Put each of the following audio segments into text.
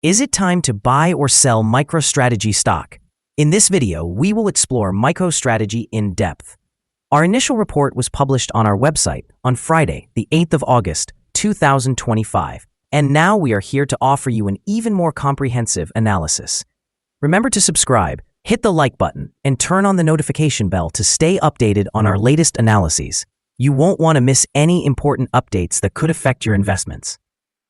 Is it time to buy or sell MicroStrategy stock? In this video, we will explore MicroStrategy in depth. Our initial report was published on our website on Friday, the 8th of August, 2025, and now we are here to offer you an even more comprehensive analysis. Remember to subscribe, hit the like button, and turn on the notification bell to stay updated on our latest analyses. You won't want to miss any important updates that could affect your investments.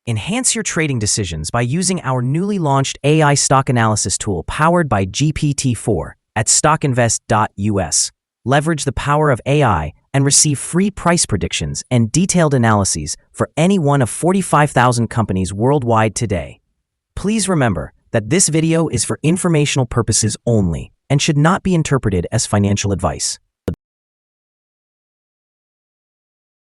Enhance your trading decisions by using our newly launched AI stock analysis tool powered by GPT-4 at StockInvest.us. Leverage the power of AI and receive free price predictions and detailed analyses for any one of 45,000 companies worldwide today. Please remember that this video is for informational purposes only and should not be interpreted as financial advice.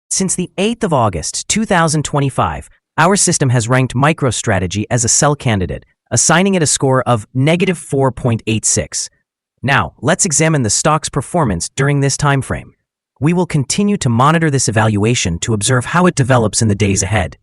Since the 8th of August, 2025, our system has ranked MicroStrategy as a sell candidate, assigning it a score of -4.86. Now, let's examine the stock's performance during this time frame. We will continue to monitor this evaluation to observe how it develops in the days ahead.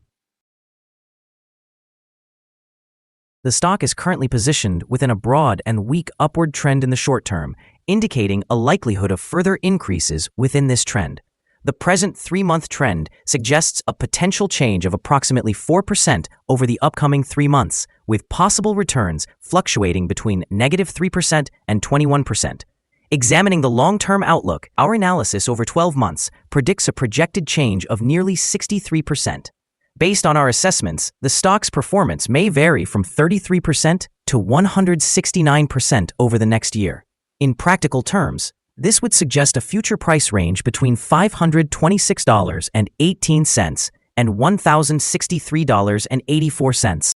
The stock is currently positioned within a broad and weak upward trend in the short term, indicating a likelihood of further increases within this trend. The present 3-month trend suggests a potential change of approximately 4% over the upcoming 3 months, with possible returns fluctuating between -3% and 21%. Examining the long-term outlook, our analysis over 12 months predicts a projected change of nearly 63%. Based on our assessments, the stock's performance may vary from 33% to 169% over the next year. In practical terms, this would suggest a future price range between $526.18 and $1,063.84.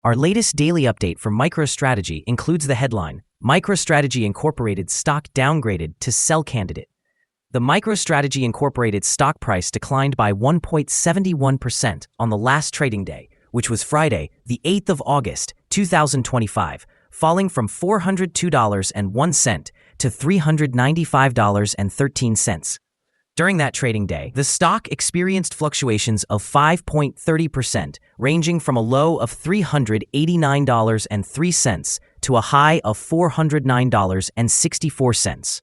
Our latest daily update for MicroStrategy includes the headline, MicroStrategy Incorporated stock downgraded to sell candidate. The MicroStrategy Incorporated stock price declined by 1.71% on the last trading day, which was Friday, the 8th of August, 2025, falling from $402.01 to $395.13. During that trading day, the stock experienced fluctuations of 5.30%, ranging from a low of $389.03 to a high of $409.64.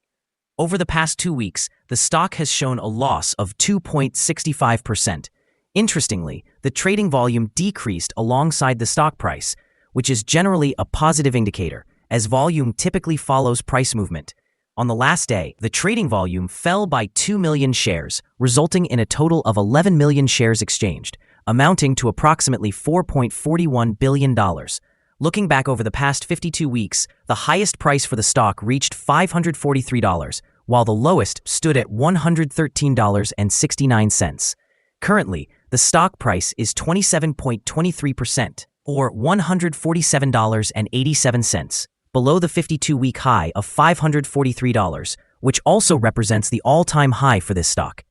Over the past 2 weeks, the stock has shown a loss of 2.65%. Interestingly, the trading volume decreased alongside the stock price, which is generally a positive indicator, as volume typically follows price movement. On the last day, the trading volume fell by 2 million shares, resulting in a total of 11 million shares exchanged, amounting to approximately $4.41 billion. Looking back over the past 52 weeks, the highest price for the stock reached $543, while the lowest stood at $113.69. Currently, the stock price is 27.23%. or $147.87, below the 52-week high of $543, which also represents the all-time high for this stock.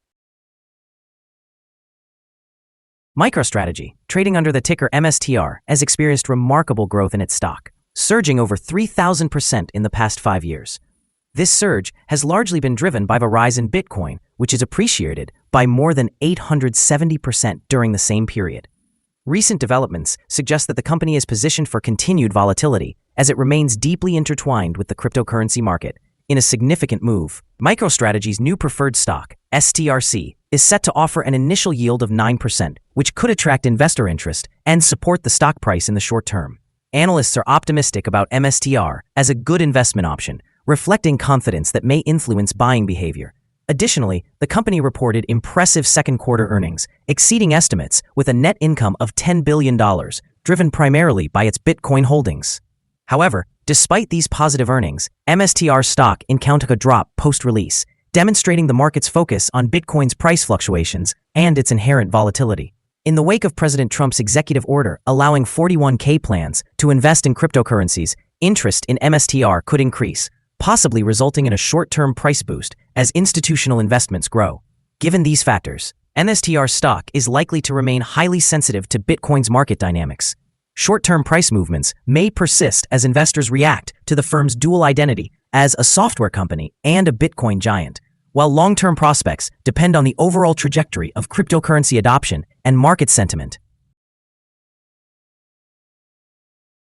MicroStrategy, trading under the ticker MSTR, has experienced remarkable growth in its stock, surging over 3,000% in the past 5 years. This surge has largely been driven by the rise in Bitcoin, which is appreciated by more than 870% during the same period. Recent developments suggest that the company is positioned for continued volatility as it remains deeply intertwined with the cryptocurrency market. In a significant move, MicroStrategy's new preferred stock, STRC, is set to offer an initial yield of 9%, which could attract investor interest and support the stock price in the short term. Analysts are optimistic about MSTR as a good investment option, reflecting confidence that may influence buying behavior. Additionally, the company reported impressive second-quarter earnings, exceeding estimates with a net income of $10 billion, driven primarily by its Bitcoin holdings. However, despite these positive earnings, MSTR stock encountered a drop post-release, demonstrating the market's focus on Bitcoin's price fluctuations and its inherent volatility. In the wake of President Trump's executive order allowing 401k plans to invest in cryptocurrencies, interest in MSTR could increase, possibly resulting in a short-term price boost as institutional investments grow. Given these factors, MSTR stock is likely to remain highly sensitive to Bitcoin's market dynamics. Short-term price movements may persist as investors react to the firm's dual identity as a software company and a Bitcoin giant, while long-term prospects depend on the overall trajectory of cryptocurrency adoption and market sentiment.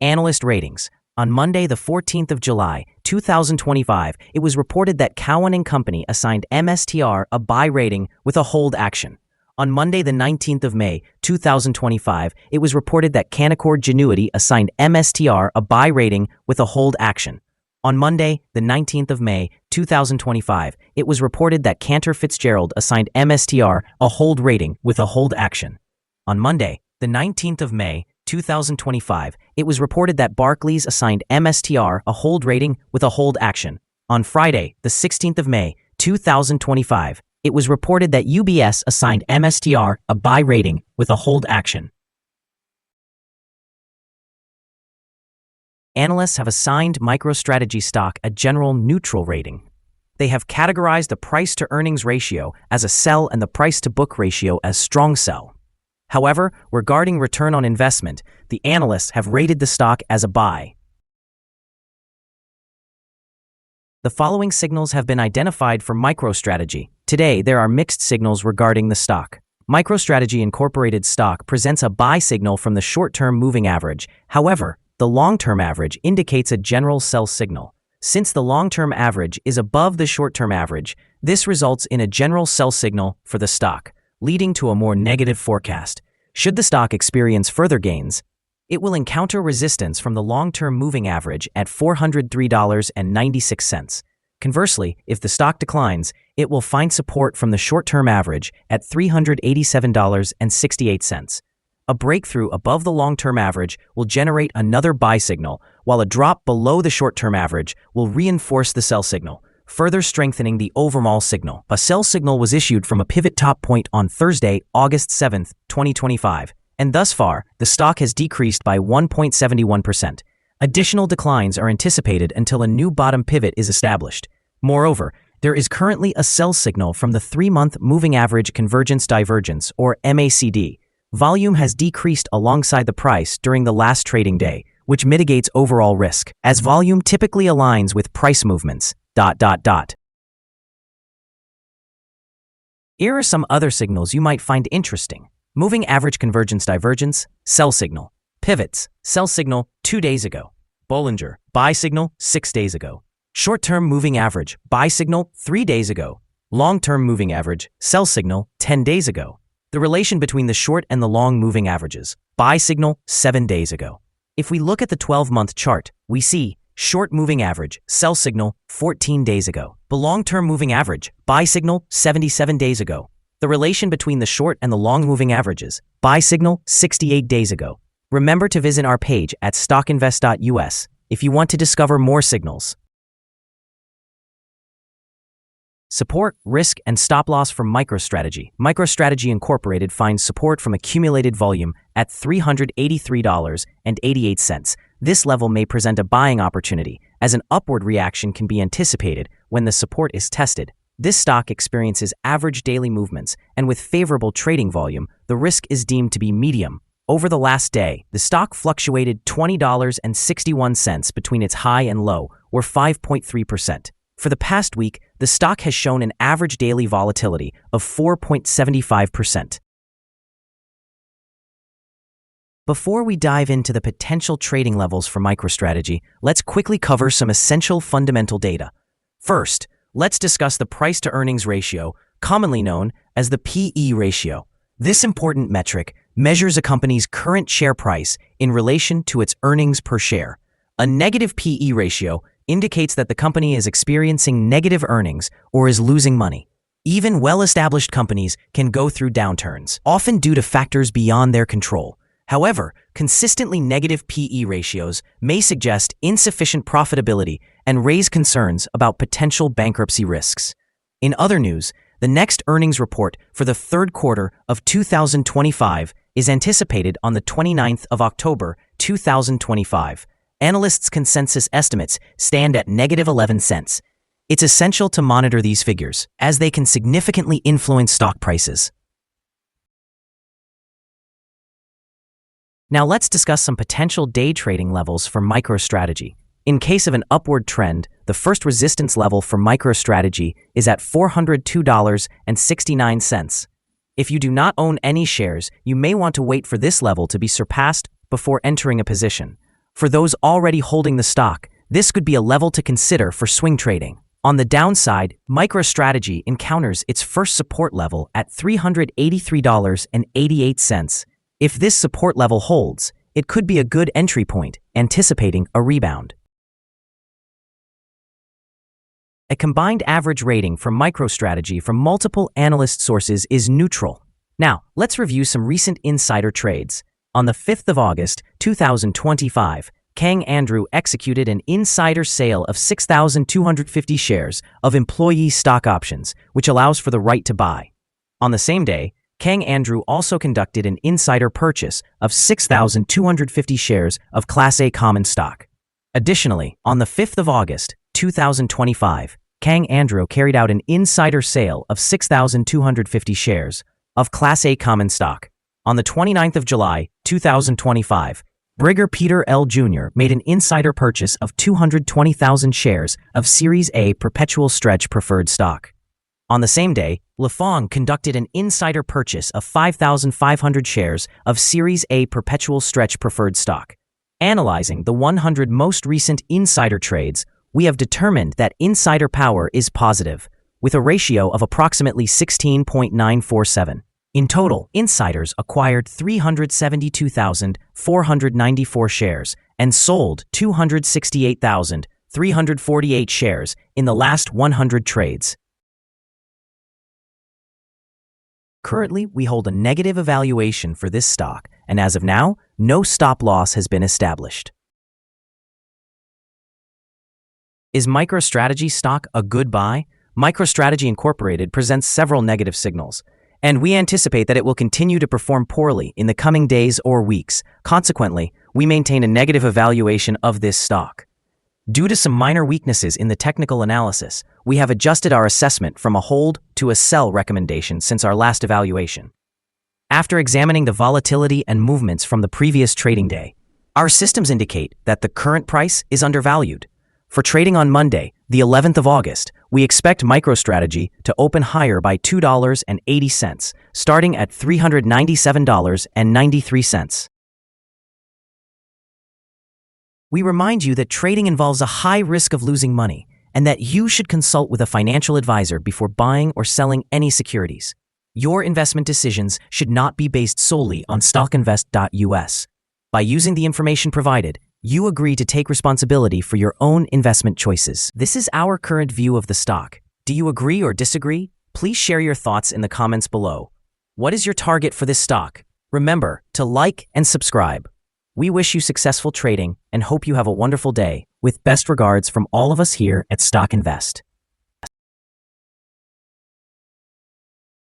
Analyst Ratings. On Monday, the 14th of July, 2025, it was reported that Cowen & Company assigned MSTR a buy rating with a hold action. On Monday, the 19th of May, 2025, it was reported that Canaccord Genuity assigned MSTR a buy rating with a hold action. On Monday, the 19th of May, 2025, it was reported that Cantor Fitzgerald assigned MSTR a hold rating with a hold action. On Monday, the 19th of May, 2025, it was reported that Barclays assigned MSTR a hold rating with a hold action. On Friday, the 16th of May, 2025, it was reported that UBS assigned MSTR a buy rating with a hold action. Analysts have assigned MicroStrategy stock a general neutral rating. They have categorized the price-to-earnings ratio as a sell and the price-to-book ratio as strong sell. However, regarding return on investment, the analysts have rated the stock as a buy. The following signals have been identified for MicroStrategy. Today, there are mixed signals regarding the stock. MicroStrategy Incorporated stock presents a buy signal from the short-term moving average. However, the long-term average indicates a general sell signal. Since the long-term average is above the short-term average, this results in a general sell signal for the stock, leading to a more negative forecast. Should the stock experience further gains, it will encounter resistance from the long-term moving average at $403.96. Conversely, if the stock declines, it will find support from the short-term average at $387.68. A breakthrough above the long-term average will generate another buy signal, while a drop below the short-term average will reinforce the sell signal, further strengthening the overall signal. A sell signal was issued from a pivot top point on Thursday, August 7, 2025, and thus far, the stock has decreased by 1.71%. Additional declines are anticipated until a new bottom pivot is established. Moreover, there is currently a sell signal from the 3-month moving average convergence divergence, or MACD. Volume has decreased alongside the price during the last trading day, which mitigates overall risk, as volume typically aligns with price movements. Here are some other signals you might find interesting. Moving average convergence divergence, sell signal. Pivots, sell signal 2 days ago. Bollinger, buy signal 6 days ago. Short-term moving average, buy signal 3 days ago. Long-term moving average, sell signal 10 days ago. The relation between the short and the long moving averages, buy signal 7 days ago. If we look at the 12-month chart, we see short moving average, sell signal 14 days ago. The long-term moving average, buy signal 77 days ago. The relation between the short and the long moving averages, buy signal 68 days ago. Remember to visit our page at StockInvest.us if you want to discover more signals. Support, risk, and stop loss from MicroStrategy. MicroStrategy Incorporated finds support from accumulated volume at $383.88. This level may present a buying opportunity, as an upward reaction can be anticipated when the support is tested. This stock experiences average daily movements, and with favorable trading volume, the risk is deemed to be medium. Over the last day, the stock fluctuated $20.61 between its high and low, or 5.3%. For the past week, the stock has shown an average daily volatility of 4.75%. Before we dive into the potential trading levels for MicroStrategy, let's quickly cover some essential fundamental data. First, let's discuss the price-to-earnings ratio, commonly known as the PE ratio. This important metric measures a company's current share price in relation to its earnings per share. A negative PE ratio indicates that the company is experiencing negative earnings or is losing money. Even well-established companies can go through downturns, often due to factors beyond their control. However, consistently negative PE ratios may suggest insufficient profitability and raise concerns about potential bankruptcy risks. In other news, the next earnings report for the third quarter of 2025 is anticipated on the 29th of October, 2025. Analysts' consensus estimates stand at -11 cents. It's essential to monitor these figures, as they can significantly influence stock prices. Now let's discuss some potential day trading levels for MicroStrategy. In case of an upward trend, the first resistance level for MicroStrategy is at $402.69. If you do not own any shares, you may want to wait for this level to be surpassed before entering a position. For those already holding the stock, this could be a level to consider for swing trading. On the downside, MicroStrategy encounters its first support level at $383.88. If this support level holds, it could be a good entry point, anticipating a rebound. A combined average rating for MicroStrategy from multiple analyst sources is neutral. Now, let's review some recent insider trades. On the 5th of August, 2025, Kang Andrew executed an insider sale of 6,250 shares of employee stock options, which allows for the right to buy. On the same day, Kang Andrew also conducted an insider purchase of 6,250 shares of Class A common stock. Additionally, on the 5th of August, 2025, Kang Andrew carried out an insider sale of 6,250 shares of Class A common stock. On the 29th of July, 2025, Brigger Peter L. Jr. made an insider purchase of 220,000 shares of Series A perpetual stretch preferred stock. On the same day, Lafong conducted an insider purchase of 5,500 shares of Series A perpetual stretch preferred stock. Analyzing the 100 most recent insider trades, we have determined that insider power is positive, with a ratio of approximately 16.947. In total, insiders acquired 372,494 shares and sold 268,348 shares in the last 100 trades. Currently, we hold a negative evaluation for this stock, and as of now, no stop loss has been established. Is MicroStrategy stock a good buy? MicroStrategy Incorporated presents several negative signals, and we anticipate that it will continue to perform poorly in the coming days or weeks. Consequently, we maintain a negative evaluation of this stock. Due to some minor weaknesses in the technical analysis, we have adjusted our assessment from a hold to a sell recommendation since our last evaluation. After examining the volatility and movements from the previous trading day, our systems indicate that the current price is undervalued. For trading on Monday, the 11th of August, we expect MicroStrategy to open higher by $2.80, starting at $397.93. We remind you that trading involves a high risk of losing money, and that you should consult with a financial advisor before buying or selling any securities. Your investment decisions should not be based solely on StockInvest.us. By using the information provided, you agree to take responsibility for your own investment choices. This is our current view of the stock. Do you agree or disagree? Please share your thoughts in the comments below. What is your target for this stock? Remember to like and subscribe. We wish you successful trading and hope you have a wonderful day. With best regards from all of us here at Stock Invest.